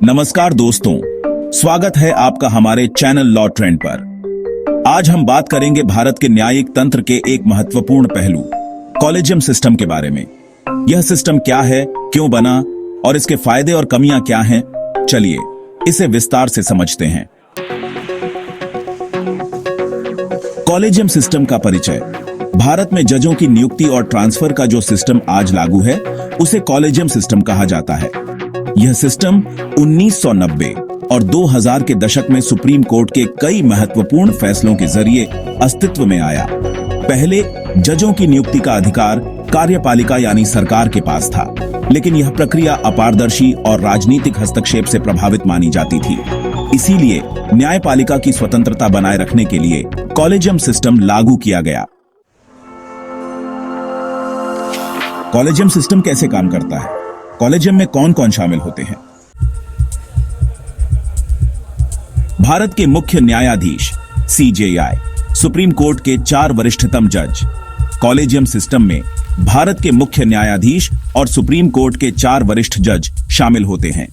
नमस्कार दोस्तों, स्वागत है आपका हमारे चैनल लॉ ट्रेंड पर। आज हम बात करेंगे भारत के न्यायिक तंत्र के एक महत्वपूर्ण पहलू कॉलेजियम सिस्टम के बारे में। यह सिस्टम क्या है, क्यों बना और इसके फायदे और कमियां क्या हैं? चलिए इसे विस्तार से समझते हैं। कॉलेजियम सिस्टम का परिचय। भारत में जजों की नियुक्ति और ट्रांसफर का जो सिस्टम आज लागू है उसे कॉलेजियम सिस्टम कहा जाता है। यह सिस्टम 1990 और 2000 के दशक में सुप्रीम कोर्ट के कई महत्वपूर्ण फैसलों के जरिए अस्तित्व में आया। पहले जजों की नियुक्ति का अधिकार कार्यपालिका यानी सरकार के पास था, लेकिन यह प्रक्रिया अपारदर्शी और राजनीतिक हस्तक्षेप से प्रभावित मानी जाती थी। इसीलिए न्यायपालिका की स्वतंत्रता बनाए रखने के लिए कॉलेजियम सिस्टम लागू किया गया। कॉलेजियम सिस्टम कैसे काम करता है? कॉलेजियम में कौन कौन शामिल होते हैं? भारत के मुख्य न्यायाधीश CJI, सुप्रीम कोर्ट के 4 वरिष्ठतम जज। कॉलेजियम सिस्टम में भारत के मुख्य न्यायाधीश और सुप्रीम कोर्ट के 4 वरिष्ठ जज शामिल होते हैं।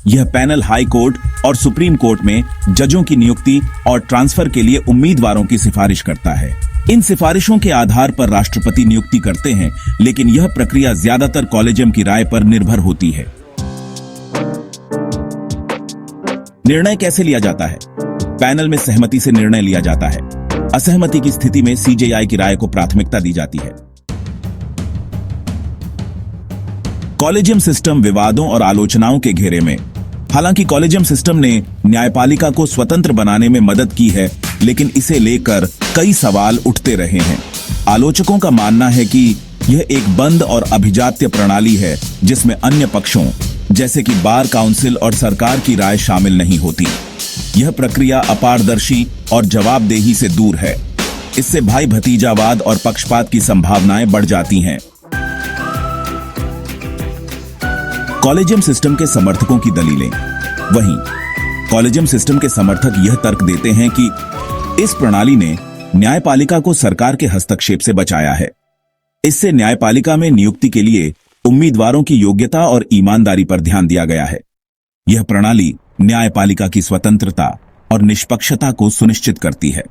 यह पैनल हाई कोर्ट और सुप्रीम कोर्ट में जजों की नियुक्ति और ट्रांसफर के लिए उम्मीदवारों की सिफारिश करता है। इन सिफारिशों के आधार पर राष्ट्रपति नियुक्ति करते हैं, लेकिन यह प्रक्रिया ज्यादातर कॉलेजियम की राय पर निर्भर होती है। निर्णय कैसे लिया जाता है? पैनल में सहमति से निर्णय लिया जाता है। असहमति की स्थिति में CJI की राय को प्राथमिकता दी जाती है। कॉलेजियम सिस्टम विवादों और आलोचनाओं के घेरे में। हालांकि कॉलेजियम सिस्टम ने न्यायपालिका को स्वतंत्र बनाने में मदद की है, लेकिन इसे लेकर कई सवाल उठते रहे हैं। आलोचकों का मानना है कि यह एक बंद और अभिजात्य प्रणाली है, जिसमें अन्य पक्षों जैसे कि बार काउंसिल और सरकार की राय शामिल नहीं होती। यह प्रक्रिया अपारदर्शी और जवाबदेही से दूर है। इससे भाई भतीजावाद और पक्षपात की संभावनाएं बढ़ जाती हैं। कॉलेजियम सिस्टम के समर्थकों की दलीलें। वहीं कॉलेजियम सिस्टम के समर्थक यह तर्क देते हैं कि इस प्रणाली ने न्यायपालिका को सरकार के हस्तक्षेप से बचाया है। इससे न्यायपालिका में नियुक्ति के लिए उम्मीदवारों की योग्यता और ईमानदारी पर ध्यान दिया गया है। यह प्रणाली न्यायपालिका की स्वतंत्रता और निष्पक्षता को सुनिश्चित करती है।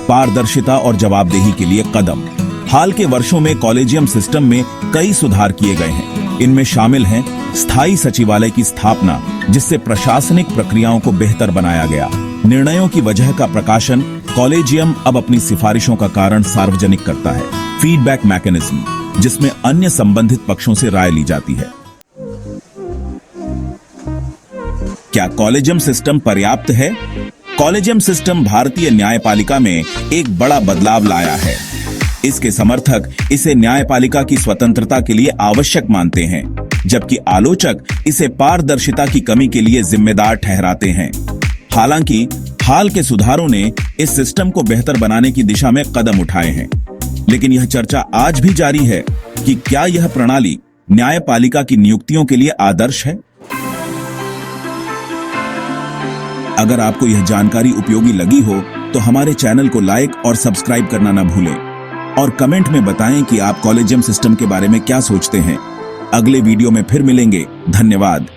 पारदर्शिता और जवाबदेही के लिए कदम। हाल के वर्षों में कॉलेजियम सिस्टम में कई सुधार किए गए हैं। इनमें शामिल हैं स्थायी सचिवालय की स्थापना, जिससे प्रशासनिक प्रक्रियाओं को बेहतर बनाया गया। निर्णयों की वजह का प्रकाशन। कॉलेजियम अब अपनी सिफारिशों का कारण सार्वजनिक करता है। फीडबैक मैकेनिज्म, जिसमें अन्य संबंधित पक्षों से राय ली जाती है। क्या कॉलेजियम सिस्टम पर्याप्त है? कॉलेजियम सिस्टम भारतीय न्यायपालिका में एक बड़ा बदलाव लाया है। इसके समर्थक इसे न्यायपालिका की स्वतंत्रता के लिए आवश्यक मानते हैं, जबकि आलोचक इसे पारदर्शिता की कमी के लिए जिम्मेदार ठहराते हैं। हालांकि हाल के सुधारों ने इस सिस्टम को बेहतर बनाने की दिशा में कदम उठाए हैं, लेकिन यह चर्चा आज भी जारी है कि क्या यह प्रणाली न्यायपालिका की नियुक्तियों के लिए आदर्श है। अगर आपको यह जानकारी उपयोगी लगी हो तो हमारे चैनल को लाइक और सब्सक्राइब करना न भूलें और कमेंट में बताएं कि आप कॉलेजियम सिस्टम के बारे में क्या सोचते हैं। अगले वीडियो में फिर मिलेंगे। धन्यवाद।